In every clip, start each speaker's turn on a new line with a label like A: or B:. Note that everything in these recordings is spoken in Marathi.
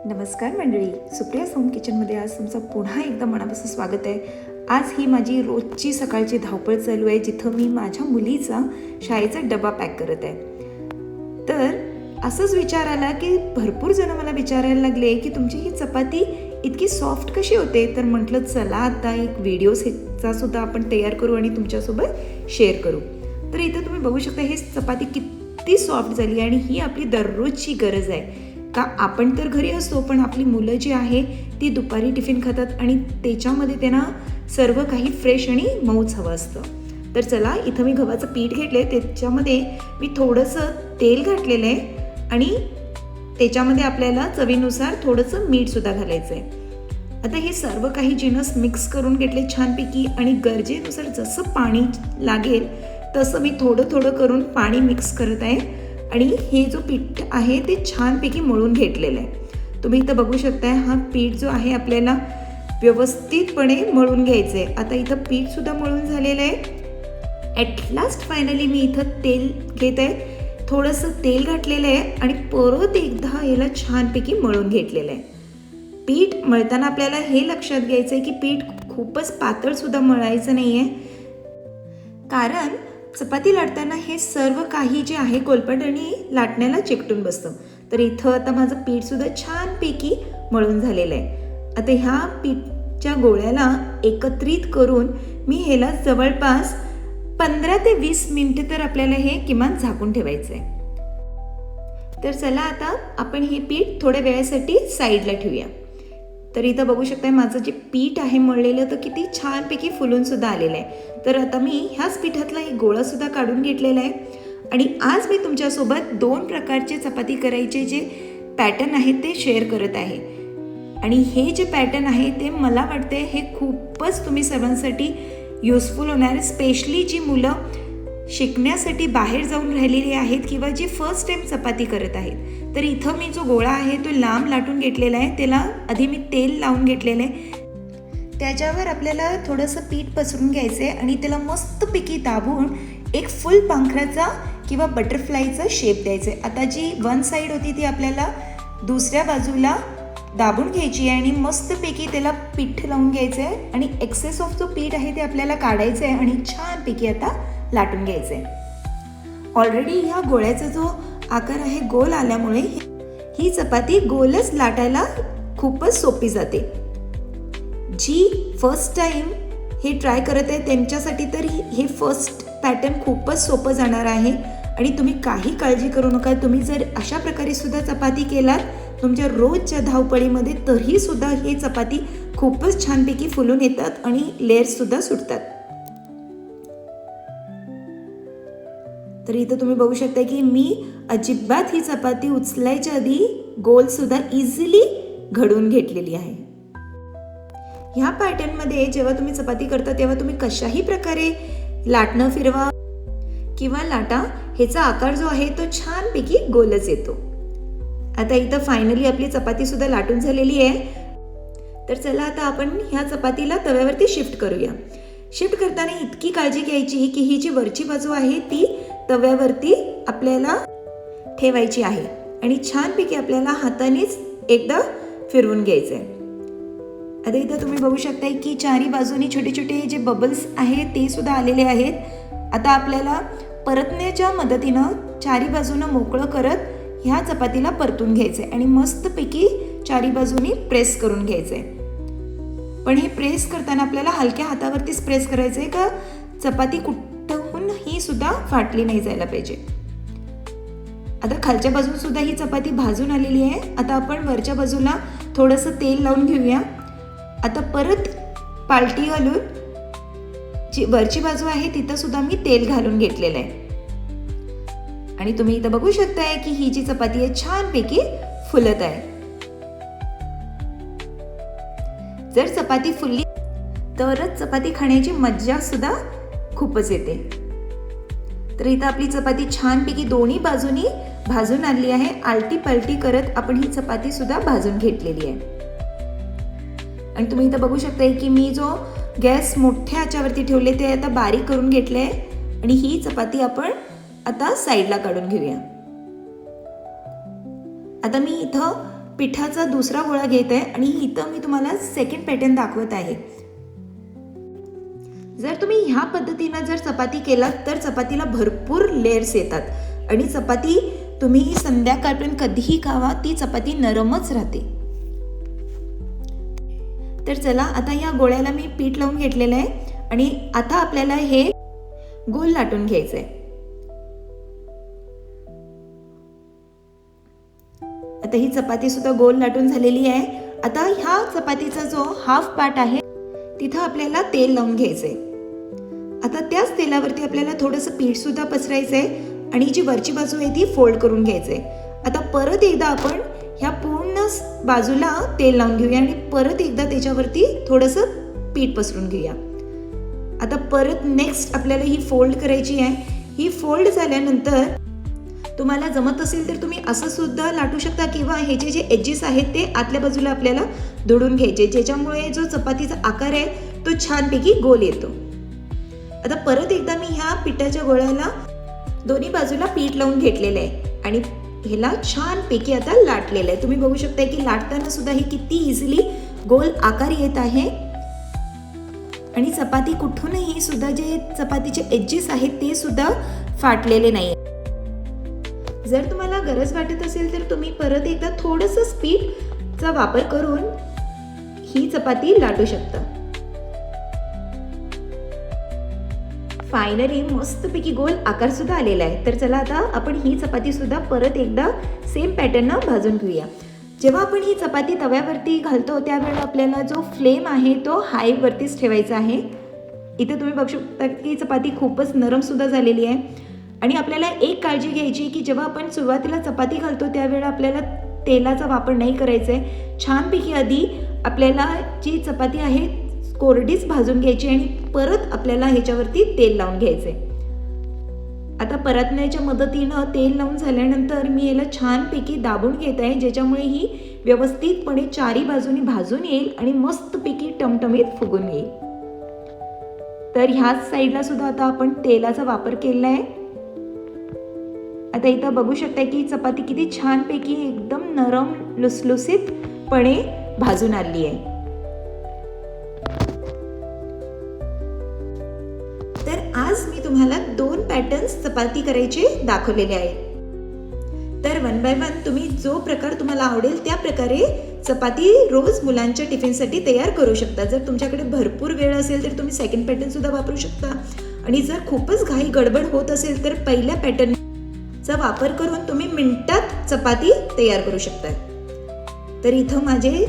A: नमस्कार मंडळी, सुप्रिया होम किचनमध्ये आज तुमचं पुन्हा एकदा मनापासून स्वागत आहे. आज ही माझी रोजची सकाळची धावपळ चालू आहे, जिथं मी माझ्या मुलीचा शाळेचा डबा पॅक करत आहे. तर असंच विचार आला की भरपूर जण मला विचारायला लागले की तुमची ही चपाती इतकी सॉफ्ट कशी होते. तर म्हटलं चला आता एक व्हिडिओचा सुद्धा आपण तयार करू आणि तुमच्यासोबत शेअर करू. तर इथं तुम्ही बघू शकता ही चपाती किती सॉफ्ट झाली आणि ही आपली दररोजची गरज आहे. का आपण तर घरी असतो, पण आपली मुलं जी आहे ती दुपारी टिफिन खातात आणि त्याच्यामध्ये त्यांना सर्व काही फ्रेश आणि मऊच हवं असतं. तर चला इथं मी गव्हाचं पीठ घेतले, त्याच्यामध्ये मी थोडंसं तेल घातलेलं आहे आणि त्याच्यामध्ये आपल्याला चवीनुसार थोडंसं मीठसुद्धा घालायचं आहे. आता हे सर्व काही जिन्नस मिक्स करून घेतले छानपैकी आणि गरजेनुसार जसं पाणी लागेल तसं मी थोडं थोडं करून पाणी मिक्स करत आहे आणि हे जो पीठ आहे ते छानपैकी मळून घेतलेलं आहे. तुम्ही इथं बघू शकताय हा पीठ जो आहे आपल्याला व्यवस्थितपणे मळून घ्यायचं आहे. आता इथं पीठसुद्धा मळून झालेलं आहे. ॲट लास्ट फायनली मी इथं तेल घेत आहे, थोडंसं तेल घातलेलं आहे आणि परत एकदा याला छानपैकी मळून घेतलेलं आहे. पीठ मळताना आपल्याला हे लक्षात घ्यायचं आहे की पीठ खूपच पातळसुद्धा मळायचं नाही आहे, कारण चपाती लाटताना हे सर्व काही जे आहे कोलपट आणि लाटण्याला चिकटून बसतं. तर इथं आता माझं पीठसुद्धा छानपैकी मळून झालेलं आहे. आता ह्या पीठच्या गोळ्याला एकत्रित करून मी ह्याला जवळपास 15 ते 20 मिनिटं तर आपल्याला हे किमान झाकून ठेवायचं आहे. तर चला आता आपण हे पीठ थोड्या वेळासाठी साईडला ठेवूया. तर इथं बघू शकताय माझं जे पीठ आहे मळलेलं तर किती छानपैकी फुलून सुद्धा आलेलं आहे. तर आता मी ह्याच पिठातला एक गोळा सुद्धा काढून घेतलेला आहे आणि आज मी तुमच्यासोबत 2 प्रकारचे चपाती करायचे जे पॅटर्न आहेत ते शेअर करत आहे. आणि हे जे पॅटर्न आहे ते मला वाटते हे खूपच तुम्ही सर्वांसाठी युजफुल होणार, स्पेशली जी मुलं शिकण्यासाठी बाहेर जाऊन राहिलेली आहेत किंवा जी फर्स्ट टाइम चपाती करत आहेत. तर इथं मी जो गोळा आहे तो लांब लाटून घेतलेला आहे. त्याला आधी मी तेल लावून घेतलेलं आहे, त्याच्यावर आपल्याला थोडंसं पीठ पसरून घ्यायचं आहे आणि त्याला मस्तपैकी दाबून एक फुल पांखराचा किंवा बटरफ्लायचा शेप द्यायचा आहे. आता जी वन साईड होती ती आपल्याला दुसऱ्या बाजूला दाबून घ्यायची आहे आणि मस्तपैकी त्याला पीठ लावून घ्यायचं आहे आणि एक्सेस ऑफ जो पीठ आहे ते आपल्याला काढायचं आहे आणि छानपैकी आता लाटून घ्यायचं आहे. ऑलरेडी ह्या गोळ्याचा जो आकार आहे गोल आल्यामुळे ही चपाती गोलच लाटायला खूपच सोपी जाते. जी फर्स्ट टाइम हे ट्राय करत आहे त्यांच्यासाठी तर हे फर्स्ट पॅटर्न खूपच सोपं जाणार आहे आणि तुम्ही काही काळजी करू नका. तुम्ही जर अशा प्रकारे सुद्धा चपाती केलात तुमच्या रोजच्या धावपळीमध्ये तरी सुद्धा हे चपाती खूपच छानपैकी फुलून येतात आणि लेअर्ससुद्धा सुटतात. तर इथं तुम्ही बघू शकता की मी अजिबात ही चपाती उचलायच्या आधी गोलसुद्धा इझिली घडून घेतलेली आहे. ह्या पॅटर्नमध्ये जेव्हा तुम्ही चपाती करता तेव्हा तुम्ही कशाही प्रकारे लाटणं फिरवा किंवा लाटा, ह्याचा आकार जो आहे तो छानपैकी गोलच येतो. आता इथं फायनली आपली चपातीसुद्धा लाटून झालेली आहे. तर चला आता आपण ह्या चपातीला तव्यावरती शिफ्ट करूया. शिफ्ट करताना इतकी काळजी घ्यायची की ही जी वरची बाजू आहे ती तव्यावरती आपल्याला ठेवायची आहे आणि छानपैकी आपल्याला हातानेच एकदा फिरवून घ्यायचं आहे. आता इथं तुम्ही बघू शकताय की चारी बाजूनी छोटे छोटे जे बबल्स आहेत ते सुद्धा आलेले आहेत. आता आपल्याला परतण्याच्या मदतीनं चारी बाजूनं मोकळं करत ह्या चपातीला परतून घ्यायचं आहे आणि मस्तपैकी चारी बाजूनी प्रेस करून घ्यायचं आहे. पण हे प्रेस करताना आपल्याला हलक्या हातावरतीच प्रेस करायचं आहे का चपाती कुठून ही सुद्धा फाटली नाही जायला पाहिजे. आता खालच्या बाजून सुद्धा ही चपाती भाजून आलेली आहे. आता आपण वरच्या बाजूला थोडंसं तेल लावून घेऊया. आता परत पालटी घालून जी वरची बाजू आहे तिथं सुद्धा मी तेल घालून घेतलेलं आहे आणि तुम्ही इथं बघू शकताय की ही जी चपाती आहे छानपैकी फुलत आहे. जर चपाती फुलली तरच चपाती खाण्याची मज्जा सुद्धा खूपच येते. तर इथं आपली चपाती छानपैकी दोन्ही बाजूनी भाजून आणली आहे. आलटी पलटी करत आपण ही चपाती सुद्धा भाजून घेतलेली आहे आणि तुम्ही इथं बघू शकताय की मी जो गॅस मोठ्या आचेवरती ठेवले ते आता बारीक करून घेतले आणि ही चपाती आपण आता साईडला काढून घेऊया. आता मी इथं पिठाचा दुसरा गोळा घेत आहे आणि इथं मी तुम्हाला सेकंड पॅटर्न दाखवत आहे. जर तुम्ही ह्या पद्धतीनं जर चपाती केलात तर चपातीला भरपूर लेयर्स येतात आणि चपाती तुम्ही संध्याकाळपर्यंत कधीही खावा, ती चपाती नरमच राहते. तर चला, आता या गोळ्याला मी पीठ लावून घेतलेलं आहे आणि आता आपल्याला हे गोल लाटून घ्यायचंय. आता ही चपाती सुद्धा गोल लाटून झालेली आहे. आता ह्या चपातीचा जो हाफ पार्ट आहे तिथं आपल्याला तेल लावून घ्यायचंय. आता त्याच तेलावरती आपल्याला थोडंसं पीठ सुद्धा पसरायचंय आणि जी वरची बाजू आहे ती फोल्ड करून घ्यायचंय. आता परत एकदा आपण ह्या पूर्ण बाजूला तेल लावून घेऊया आणि परत एकदा त्याच्यावरती थोडंसं पीठ पसरून घेऊया. आता परत नेक्स्ट आपल्याला ही फोल्ड करायची आहे. ही फोल्ड झाल्यानंतर तुम्हाला जमत असेल तर तुम्ही असं सुद्धा लाटू शकता किंवा ह्याचे जे एजेस आहेत ते आतल्या बाजूला आपल्याला दोडून घ्यायचे, ज्याच्यामुळे जो चपातीचा आकार आहे तो छानपैकी गोल येतो. आता परत एकदा मी ह्या पिठाच्या गोळ्याला दोन्ही बाजूला पीठ लावून घेतलेलं आहे आणि ह्याला छानपैकी आता लाटलेलं आहे. तुम्ही बघू शकता की लाटताना सुद्धा ही किती इझिली गोल आकार येत आहे आणि चपाती कुठूनही सुद्धा जे चपातीचे एजेस आहेत ते सुद्धा फाटलेले नाही. जर तुम्हाला गरज वाटत असेल तर तुम्ही परत एकदा थोडंसं स्पीडचा वापर करून ही चपाती लाटू शकता. फायनली मस्तपैकी गोल आकार सुद्धा आलेला आहे. तर चला, आता आपण ही चपाती सुद्धा परत एकदा सेम पॅटर्ननं भाजून घेऊया. जेव्हा आपण ही चपाती तव्यावरती घालतो त्यावेळेला आपल्याला जो फ्लेम आहे तो हायवरतीच ठेवायचा आहे. इथे तुम्ही बघू शकता की चपाती खूपच नरम सुद्धा झालेली आहे आणि आपल्याला एक काळजी घ्यायची की जेव्हा आपण सुरुवातीला चपाती घालतो त्यावेळेला आपल्याला तेलाचा वापर नाही करायचा आहे. छानपैकी आधी आपल्याला जी चपाती आहे कोरडीच भाजून घ्यायची आणि परत आपल्याला ह्याच्यावरती तेल लावून घ्यायचे. आता परतण्याच्या मदतीनं तेल लावून झाल्यानंतर मी याला छानपैकी दाबून घेत आहे, ज्याच्यामुळे ही व्यवस्थितपणे चारी बाजूनी भाजून येईल आणि मस्तपैकी टमटमीत फुगून येईल. तर ह्याच साईडला सुद्धा आता आपण तेलाचा वापर केलेला आहे. आता इथं बघू शकता की चपाती किती छानपैकी एकदम नरम लुसलुसीतपणे भाजून आली आहे. तर आज मी तुम्हाला 2 पॅटर्न्स चपाती करायचे दाखवलेले आहेत. तर 1 बाय 1 तुम्ही जो प्रकार तुम्हाला आवडेल त्या प्रकारे चपाती रोज मुलांच्या टिफिनसाठी तयार करू शकता. जर तुमच्याकडे भरपूर वेळ असेल तर तुम्ही सेकंड पॅटर्न सुद्धा वापरू शकता आणि जर खूपच घाई गडबड होत असेल तर पहिल्या पॅटर्नचा वापर करून तुम्ही मिनिटात चपाती तयार करू शकता. तर इथं माझे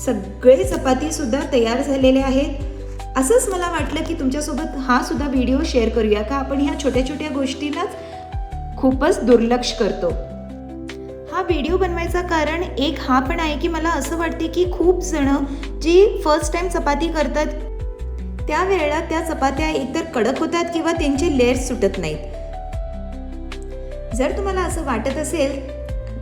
A: सगळे चपाती सुद्धा तयार झालेले आहेत. असंच मला वाटलं की तुमच्यासोबत हा सुद्धा व्हिडिओ शेअर करूया का आपण ह्या छोट्या छोट्या गोष्टींनाच खूपच दुर्लक्ष करतो. हा व्हिडिओ बनवायचा कारण एक हा पण आहे की मला असं वाटते की खूप जण जी फर्स्ट टाइम चपाती करतात त्यावेळेला त्या चपात्या एकतर कडक होतात किंवा त्यांचे लेयर्स सुटत नाहीत. जर तुम्हाला असं वाटत असेल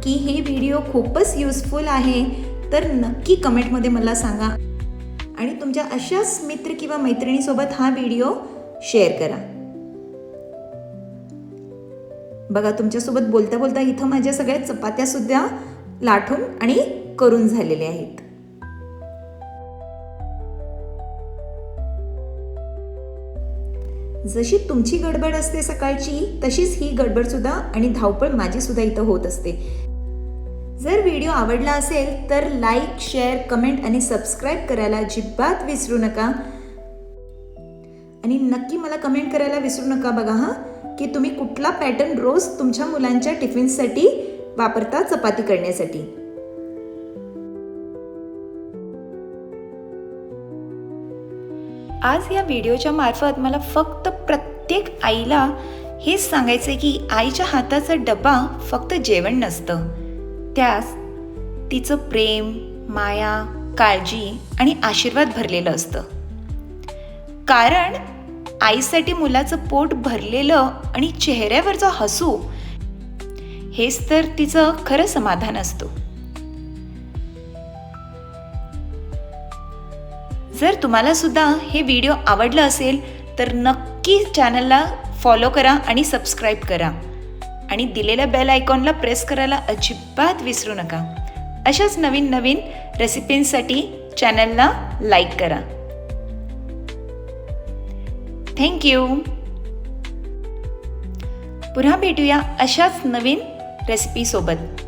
A: की हे व्हिडिओ खूपच युजफुल आहे तर नक्की कमेंटमध्ये मला सांगा आणि तुमच्या अशाच मित्र किंवा मैत्रिणीसोबत हा व्हिडिओ शेअर करा. बघा, तुमच्यासोबत बोलता बोलता इथं माझ्या सगळ्या चपात्या सुद्धा लाटून आणि करून झालेल्या आहेत. जशी तुमची गडबड असते सकाळची तशीच ही गडबड सुद्धा आणि धावपळ माझी सुद्धा इथं होत असते. जर व्हिडिओ आवडला असेल तर लाईक, शेअर, कमेंट आणि सबस्क्राईब करायला अजिबात विसरू नका आणि नक्की मला कमेंट करायला विसरू नका बघा की तुम्ही कुठला पॅटर्न रोज तुमच्या मुलांच्या टिफिनसाठी वापरता चपाती करण्यासाठी. आज या व्हिडिओच्या मार्फत मला फक्त प्रत्येक आईला हेच सांगायचं की आईच्या हाताचा डबा फक्त जेवण नसतं, त्यास तिचं प्रेम, माया, काळजी आणि आशीर्वाद भरलेलं असतं. कारण आईसाठी मुलाचं पोट भरलेलं आणि चेहऱ्यावरचं हसू हेच तर तिचं खरं समाधान असतो. जर तुम्हाला सुद्धा हे व्हिडिओ आवडला असेल तर नक्की चॅनलला फॉलो करा आणि सबस्क्राईब करा आणि दिलेल्या बेल आयकॉनला प्रेस करायला अजिबात विसरू नका. अशाच नवीन नवीन रेसिपींसाठी चॅनलला लाईक करा. थँक्यू. पुन्हा भेटूया अशाच नवीन रेसिपीसोबत.